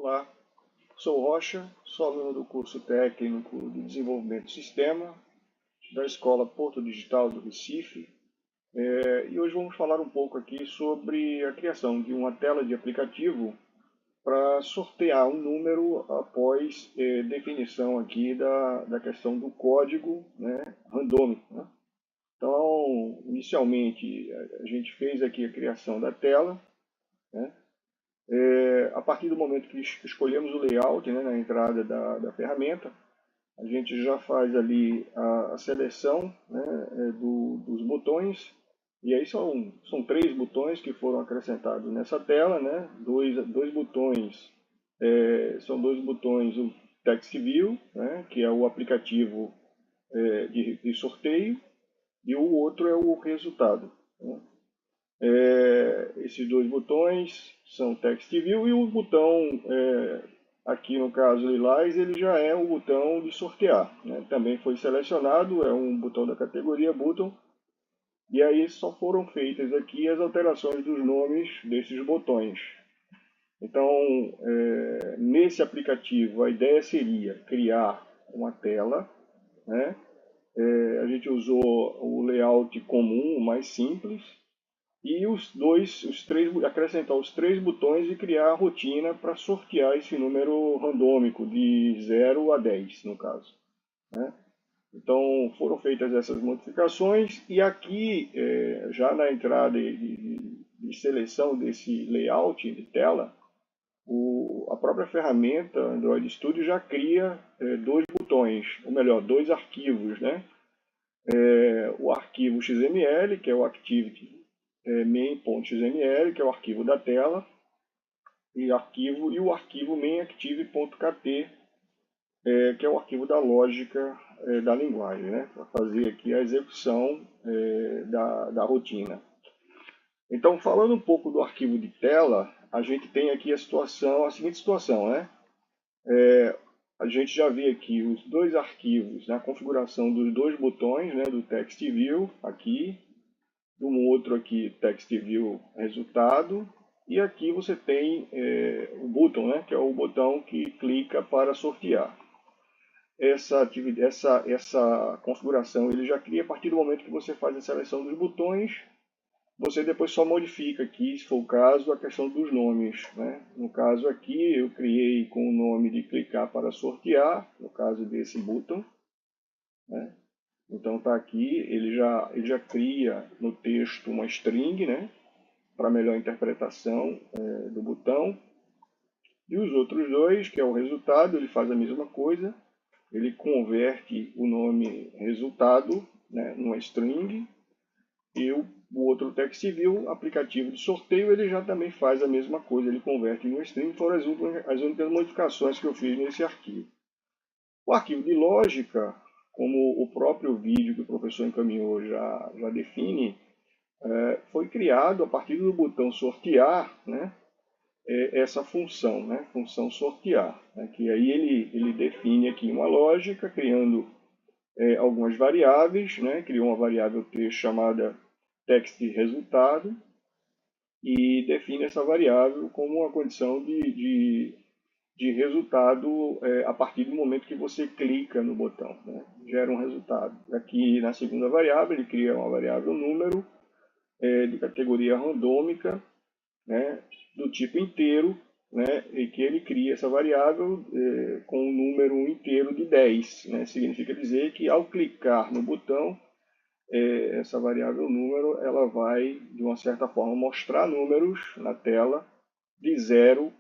Olá, sou Rocha, sou aluno do curso técnico de desenvolvimento de sistema da Escola Porto Digital do Recife. E hoje vamos falar um pouco aqui sobre a criação de uma tela de aplicativo para sortear um número após definição aqui da questão do código, né, randômico, né? Então, inicialmente, a gente fez aqui a criação da tela, né? A partir do momento que escolhemos o layout, né, na entrada da ferramenta, a gente já faz ali a seleção, né, dos botões. E aí são 3 botões que foram acrescentados nessa tela, né? Dois botões, são 2 botões, o Text View, né, que é o aplicativo de sorteio, e o outro é o resultado, né? Esses 2 botões são Text View, e o botão, aqui no caso lilás, ele já é o botão de sortear, né? Também foi selecionado, é um botão da categoria Button, e aí só foram feitas aqui as alterações dos nomes desses botões. Então, nesse aplicativo, a ideia seria criar uma tela, né? A gente usou o layout comum, o mais simples, e acrescentar os 3 botões e criar a rotina para sortear esse número randômico de 0 a 10, no caso, né? Então, foram feitas essas modificações, e aqui, já na entrada de seleção desse layout de tela, a própria ferramenta Android Studio já cria 2 botões, ou melhor, 2 arquivos, né? O arquivo XML, que é o Activity main.xml, que é o arquivo da tela, e o arquivo mainActive.kt, que é o arquivo da lógica da linguagem, né, para fazer aqui a execução da rotina. Então, falando um pouco do arquivo de tela, a gente tem aqui a seguinte situação, né? A gente já vê aqui os 2 arquivos na configuração dos 2 botões, né, do Text View aqui, um outro aqui, Text View resultado, e aqui você tem o button, né, que é o botão que clica para sortear. Essa configuração ele já cria a partir do momento que você faz a seleção dos botões. Você depois só modifica aqui, se for o caso, a questão dos nomes, né? No caso aqui, eu criei com o nome de clicar para sortear, no caso desse botão, né? Então está aqui, ele já cria no texto uma string, né, para melhor interpretação do botão. E os outros 2, que é o resultado, ele faz a mesma coisa. Ele converte o nome resultado, né, numa string. E o outro Text View, aplicativo de sorteio, ele já também faz a mesma coisa, ele converte em uma string. Foram as únicas modificações que eu fiz nesse arquivo. O arquivo de lógica, como o próprio vídeo que o professor encaminhou já define, foi criado a partir do botão sortear, né, essa função, né, função sortear, né, que aí ele define aqui uma lógica, criando algumas variáveis, né, criou uma variável texto chamada text resultado, e define essa variável como uma condição de resultado a partir do momento que você clica no botão, né? Gera um resultado. Aqui na segunda variável, ele cria uma variável número de categoria randômica, né, do tipo inteiro, né, e que ele cria essa variável com um número inteiro de 10. Né? Significa dizer que ao clicar no botão, essa variável número ela vai, de uma certa forma, mostrar números na tela de 0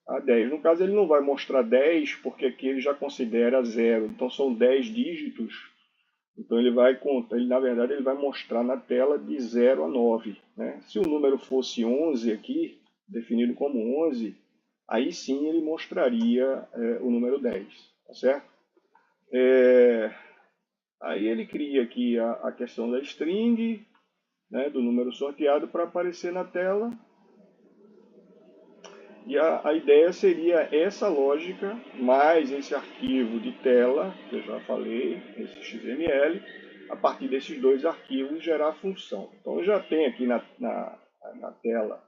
a 10. No caso, ele não vai mostrar 10, porque aqui ele já considera 0. Então, são 10 dígitos. Então, na verdade, ele vai mostrar na tela de 0 a 9. Né? Se o número fosse 11 aqui, definido como 11, aí sim ele mostraria o número 10. Tá certo? Aí ele cria aqui a questão da string, né, do número sorteado para aparecer na tela. E a ideia seria essa lógica, mais esse arquivo de tela, que eu já falei, esse XML, a partir desses 2 arquivos gerar a função. Então eu já tenho aqui na tela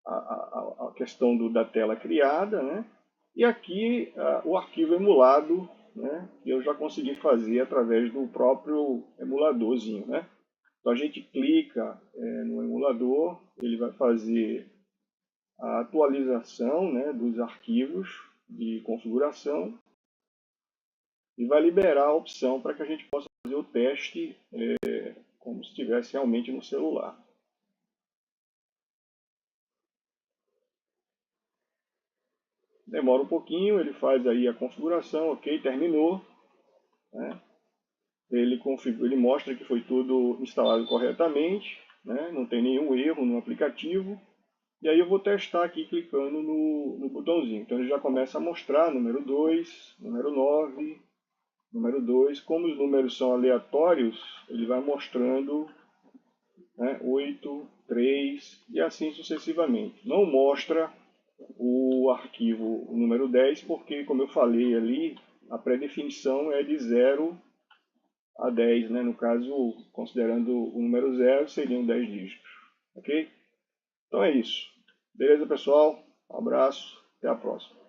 a questão da tela criada, né? E aqui o arquivo emulado, né, que eu já consegui fazer através do próprio emuladorzinho, né? Então a gente clica no emulador, ele vai fazer a atualização, né, dos arquivos de configuração e vai liberar a opção para que a gente possa fazer o teste como se estivesse realmente no celular. Demora um pouquinho, ele faz aí a configuração, ok, terminou, né? Ele mostra que foi tudo instalado corretamente, né? Não tem nenhum erro no aplicativo. E aí eu vou testar aqui clicando no botãozinho. Então ele já começa a mostrar número 2, número 9, número 2. Como os números são aleatórios, ele vai mostrando, né, 8, 3 e assim sucessivamente. Não mostra o arquivo número 10 porque, como eu falei ali, a pré-definição é de 0 a 10, né? No caso, considerando o número 0, seriam 10 dígitos. Ok? Então é isso. Beleza, pessoal? Um abraço. Até a próxima.